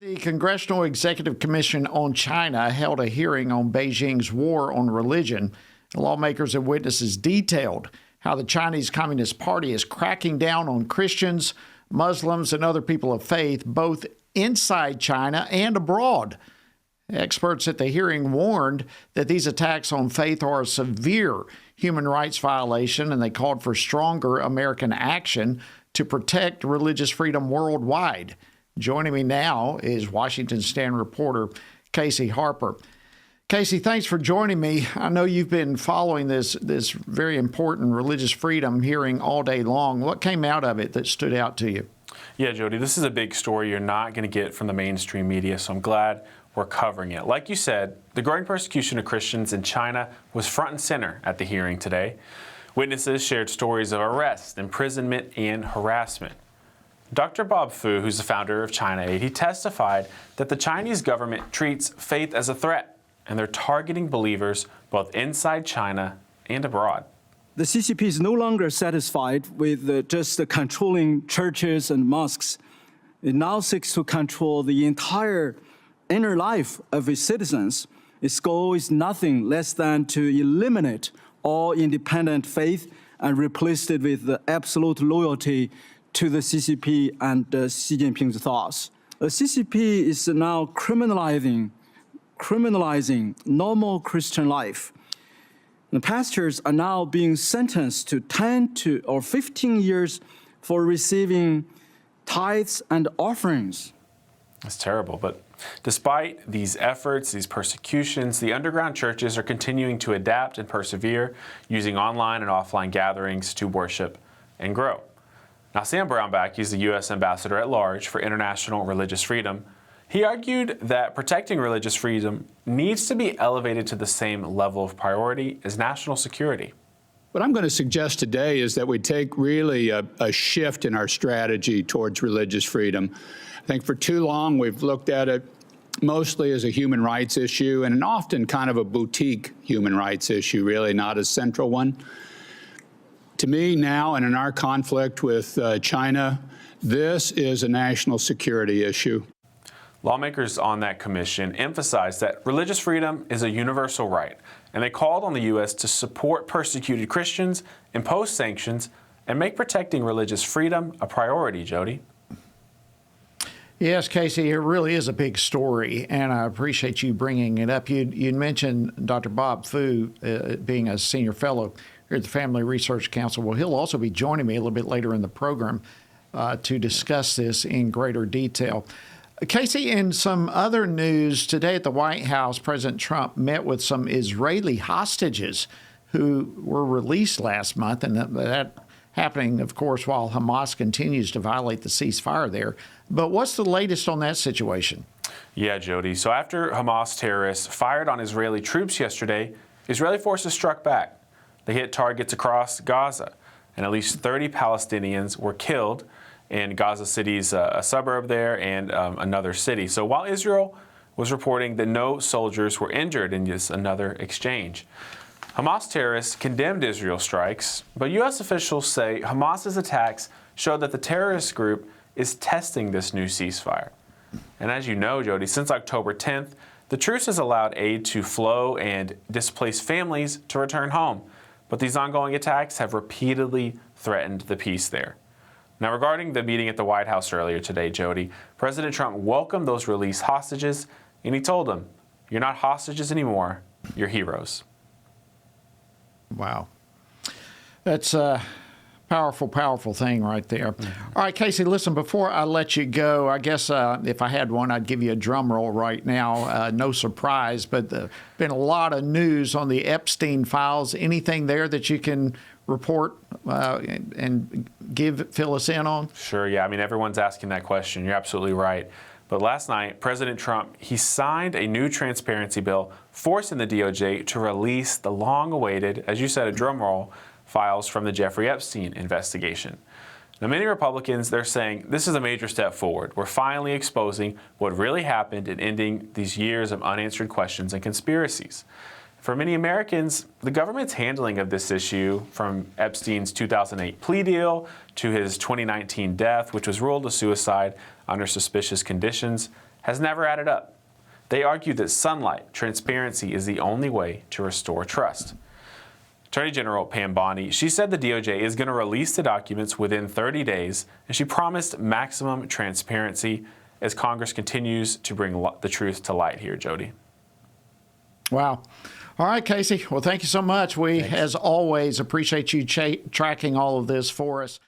The Congressional Executive Commission on China held a hearing on Beijing's war on religion. Lawmakers and witnesses detailed how the Chinese Communist Party is cracking down on Christians, Muslims, and other people of faith, both inside China and abroad. Experts at the hearing warned that these attacks on faith are a severe human rights violation, and they called for stronger American action to protect religious freedom worldwide. Joining me now is Washington Stand reporter Casey Harper. Casey, thanks for joining me. I know you've been following this very important religious freedom hearing all day long. What came out of it that stood out to you? Yeah, Jody, this is a big story you're not going to get from the mainstream media, so I'm glad we're covering it. Like you said, the growing persecution of Christians in China was front and center at the hearing today. Witnesses shared stories of arrest, imprisonment, and harassment. Dr. Bob Fu, who's the founder of China Aid, he testified that the Chinese government treats faith as a threat, and they're targeting believers both inside China and abroad. The CCP is no longer satisfied with just controlling churches and mosques. It now seeks to control the entire inner life of its citizens. Its goal is nothing less than to eliminate all independent faith and replace it with the absolute loyalty to the CCP and Xi Jinping's thoughts. The CCP is now criminalizing normal Christian life. The pastors are now being sentenced to 10 or 15 years for receiving tithes and offerings. That's terrible, but despite these efforts, these persecutions, the underground churches are continuing to adapt and persevere, using online and offline gatherings to worship and grow. Now, Sam Brownback, he's the U.S. Ambassador at Large for International Religious Freedom. He argued that protecting religious freedom needs to be elevated to the same level of priority as national security. What I'm going to suggest today is that we take really a shift in our strategy towards religious freedom. I think for too long we've looked at it mostly as a human rights issue, and often kind of a boutique human rights issue, really not a central one. To me now, and in our conflict with China, this is a national security issue. Lawmakers on that commission emphasized that religious freedom is a universal right, and they called on the U.S. to support persecuted Christians, impose sanctions, and make protecting religious freedom a priority, Jody. Yes, Casey, it really is a big story, and I appreciate you bringing it up. You mentioned Dr. Bob Fu being a senior fellow here at the Family Research Council. Well, he'll also be joining me a little bit later in the program to discuss this in greater detail. Casey, in some other news, today at the White House, President Trump met with some Israeli hostages who were released last month, and that happening, of course, while Hamas continues to violate the ceasefire there. But what's the latest on that situation? Yeah, Jody. So after Hamas terrorists fired on Israeli troops yesterday, Israeli forces struck back. They hit targets across Gaza, and at least 30 Palestinians were killed in Gaza City's a suburb there and another city. So while Israel was reporting that no soldiers were injured in this another exchange, Hamas terrorists condemned Israel's strikes, but U.S. officials say Hamas's attacks show that the terrorist group is testing this new ceasefire. And as you know, Jody, since October 10th, the truce has allowed aid to flow and displaced families to return home. But these ongoing attacks have repeatedly threatened the peace there. Now, regarding the meeting at the White House earlier today, Jody, President Trump welcomed those released hostages, and he told them, "You're not hostages anymore, you're heroes." Wow. That's a powerful thing right there. Mm-hmm. All right, Casey, listen, before I let you go, I guess if I had one, I'd give you a drum roll right now. No surprise, but been a lot of news on the Epstein files. Anything there that you can report and fill us in on? Sure, yeah. I mean, everyone's asking that question. You're absolutely right. But last night, President Trump, he signed a new transparency bill forcing the DOJ to release the long-awaited, as you said, a drum roll, files from the Jeffrey Epstein investigation. Now, many Republicans, they're saying this is a major step forward. We're finally exposing what really happened and ending these years of unanswered questions and conspiracies. For many Americans, the government's handling of this issue, from Epstein's 2008 plea deal to his 2019 death, which was ruled a suicide under suspicious conditions, has never added up. They argue that sunlight, transparency is the only way to restore trust. Attorney General Pam Bondi, she said the DOJ is going to release the documents within 30 days, and she promised maximum transparency as Congress continues to bring the truth to light here, Jody. Wow. All right, Casey. Well, thank you so much. We, as always, appreciate you tracking all of this for us.